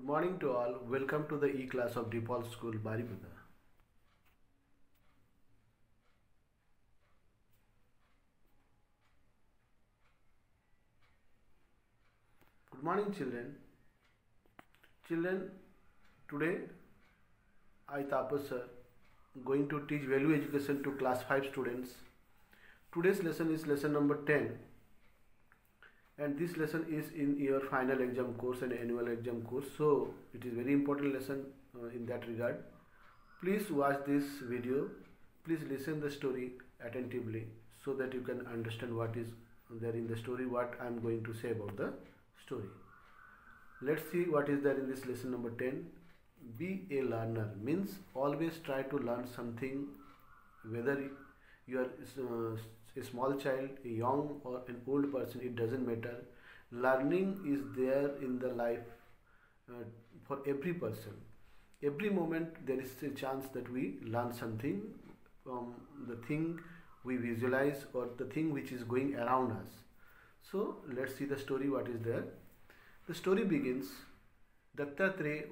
Good morning to all. Welcome to the e-class of DePaul School, Baripada. Good morning, children. Children, today I, Tapas sir, going to teach value education to class 5 students. Today's lesson is lesson number 10, and this lesson is in your final exam course and annual exam course, so it is very important lesson in that regard. Please watch this video, please listen the story attentively so that you can understand what is there in the story, what I am going to say about the story. Let's see what is there in this lesson number 10. Be a learner means always try to learn something, whether you are a small child, a young or an old person, it doesn't matter. Learning is there in the life for every person. Every moment there is a chance that we learn something from the thing we visualize or the thing which is going around us. So let's see the story, what is there. The story begins. Dattatreya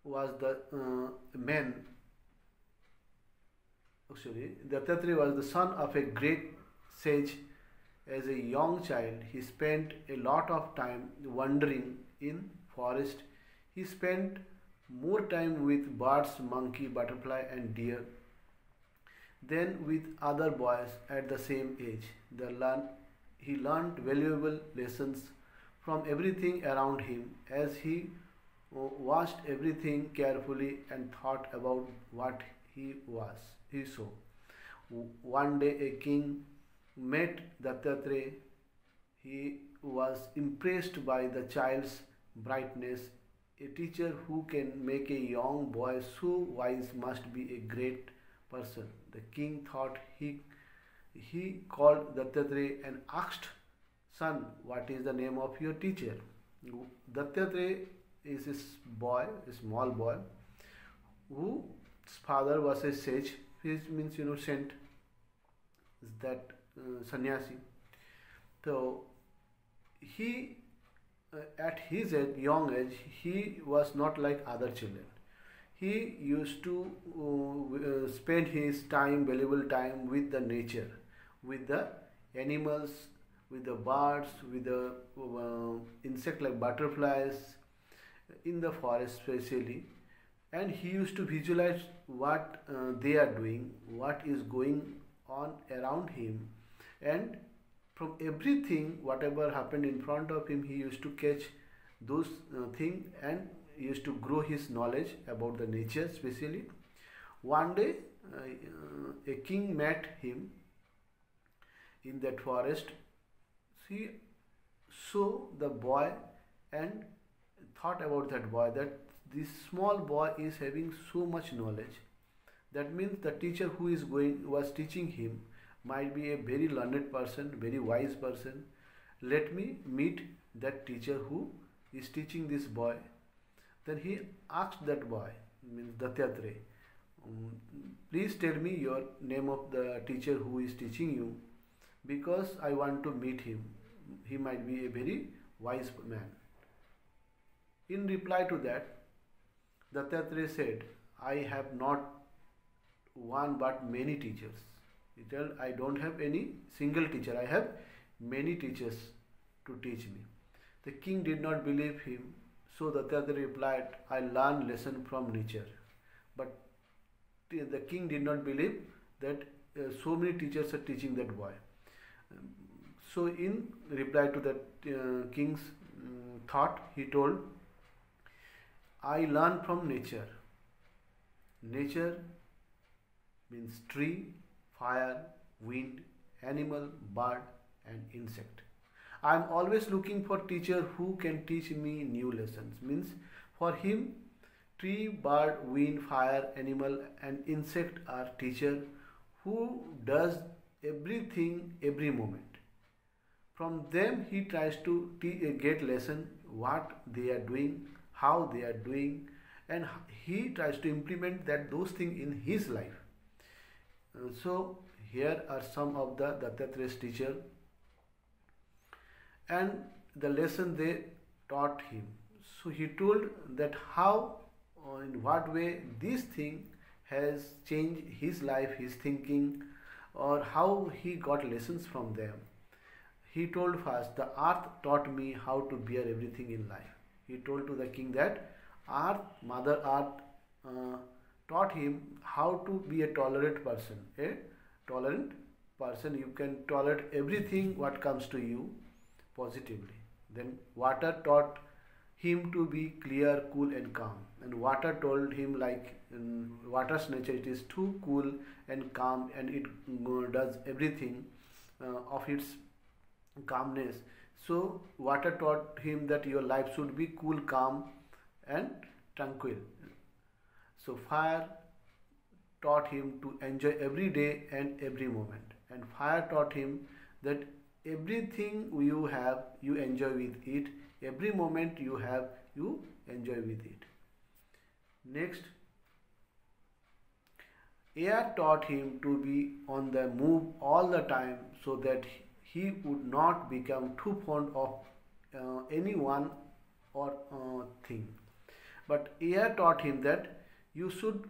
was the Dattatreya was the son of a great sage. As a young child, he spent a lot of time wandering in forest. He spent more time with birds, monkey, butterfly and deer than with other boys at the same age. He learned valuable lessons from everything around him as he watched everything carefully and thought about what he saw. One day a king met Dattatreya. He was impressed by the child's brightness. A teacher who can make a young boy so wise must be a great person. The king thought. He called Dattatreya and asked, "Son, what is the name of your teacher?" Dattatreya is a small boy, whose father was a sage. Sage means saint. Is that sannyasi? So he, at his young age, he was not like other children. He used to spend his time, valuable time, with the nature, with the animals, with the birds, with the insect like butterflies in the forest especially, and he used to visualize what they are doing, what is going on around him, and from everything whatever happened in front of him, he used to catch those things and used to grow his knowledge about the nature especially. One day a king met him in that forest. He saw the boy and thought about that boy, that this small boy is having so much knowledge. That means the teacher who was teaching him might be a very learned person, very wise person. Let me meet that teacher who is teaching this boy. Then he asked that boy, means Dattatreya, please tell me your name of the teacher who is teaching you, because I want to meet him. He might be a very wise man. In reply to that, Dattatreya said, I have not one but many teachers. He told, I don't have any single teacher, I have many teachers to teach me. The king did not believe him, so Dattatreya replied, I learn lesson from nature. But the king did not believe that so many teachers are teaching that boy. So in reply to that king's thought, he told, I learn from nature. Nature means tree, fire, wind, animal, bird and insect. I am always looking for teacher who can teach me new lessons. Means for him, tree, bird, wind, fire, animal and insect are teacher who does everything every moment. From them he tries to get lesson what they are doing, how they are doing, and he tries to implement those things in his life. So here are some of the Dattatreya's teacher and the lesson they taught him. So he told that how, in what way this thing has changed his life, his thinking, or how he got lessons from them. He told first, the earth taught me how to bear everything in life. He told to the king that earth, Mother Earth, taught him how to be a tolerant person. A tolerant person, you can tolerate everything what comes to you positively. Then water taught him to be clear, cool and calm. And water told him, like in water's nature, it is too cool and calm, and it does everything of its calmness. So water taught him that your life should be cool, calm and tranquil. So fire taught him to enjoy every day and every moment. And fire taught him that everything you have, you enjoy with it. Every moment you have, you enjoy with it. Next, air taught him to be on the move all the time so that he would not become too fond of anyone or thing. But air taught him that you should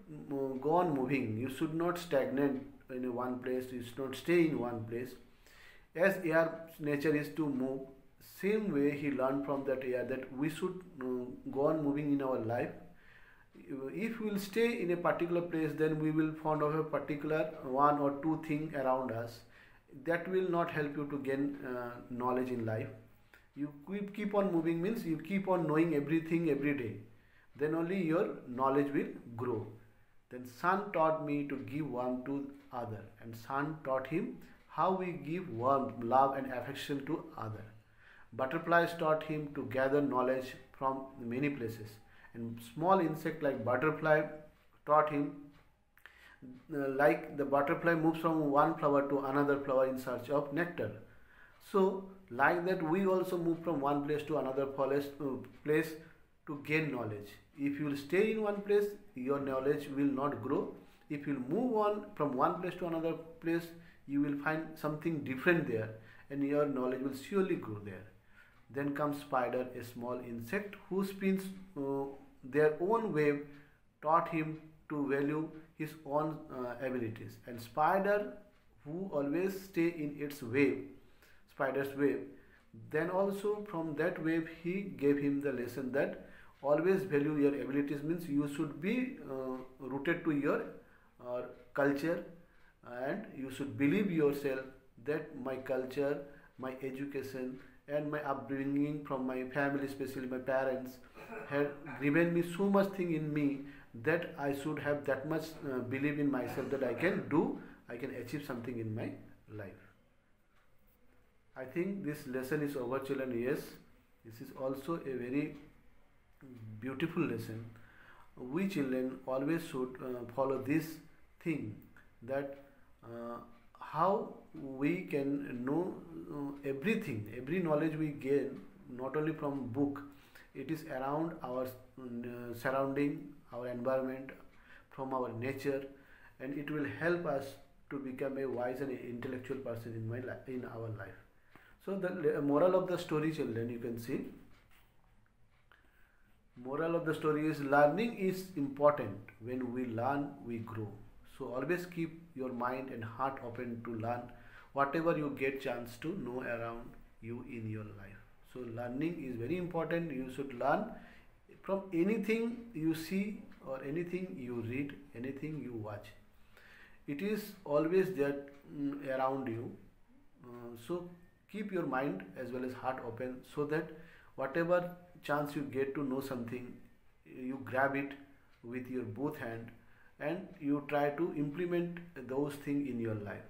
go on moving. You should not stagnate in one place. You should not stay in one place. As air nature is to move, same way he learned from that air that we should go on moving in our life. If we will stay in a particular place, then we will find of a particular one or two thing around us. That will not help you to gain knowledge in life. You keep on moving means you keep on knowing everything every day. Then only your knowledge will grow. Then sun taught me to give warmth to other, and sun taught him how we give warmth, love and affection to other. Butterflies taught him to gather knowledge from many places, and small insect like butterfly taught him like the butterfly moves from one flower to another flower in search of nectar. So like that we also move from one place to another place to gain knowledge. If you will stay in one place, your knowledge will not grow. If you will move on from one place to another place, you will find something different there, and your knowledge will surely grow there. Then comes spider, a small insect who spins their own web, taught him to value his own abilities. And spider who always stay in its web, spider's web, then also from that web he gave him the lesson that always value your abilities, means you should be rooted to your culture, and you should believe yourself that my culture, my education and my upbringing from my family, especially my parents, had given me so much thing in me that I should have that much belief in myself that I can achieve something in my life. I think this lesson is over, children. Yes, this is also a very beautiful lesson. We children always should follow this thing, that how we can know everything, every knowledge we gain, not only from book, it is around our surrounding, our environment, from our nature, and it will help us to become a wise and intellectual person in our life. So the moral of the story, children, you can see, moral of the story is learning is important. When we learn, we grow. So always keep your mind and heart open to learn whatever you get chance to know around you in your life. So learning is very important. You should learn from anything you see or anything you read, anything you watch. It is always there around you. So keep your mind as well as heart open, so that whatever chance you get to know something, you grab it with your both hand and you try to implement those things in your life.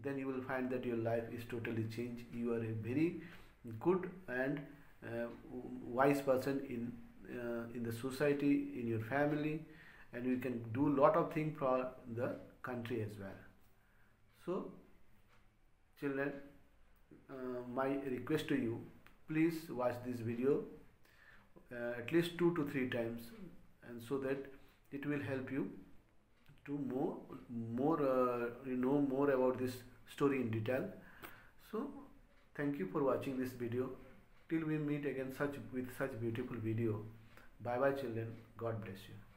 Then you will find that your life is totally changed. You are a very good and wise person in the society, in your family, and you can do lot of things for the country as well. So children, my request to you, please watch this video at least 2 to 3 times, and so that it will help you to know more about this story in detail. So thank you for watching this video. till we meet again such with such beautiful video. Bye bye children. God bless you.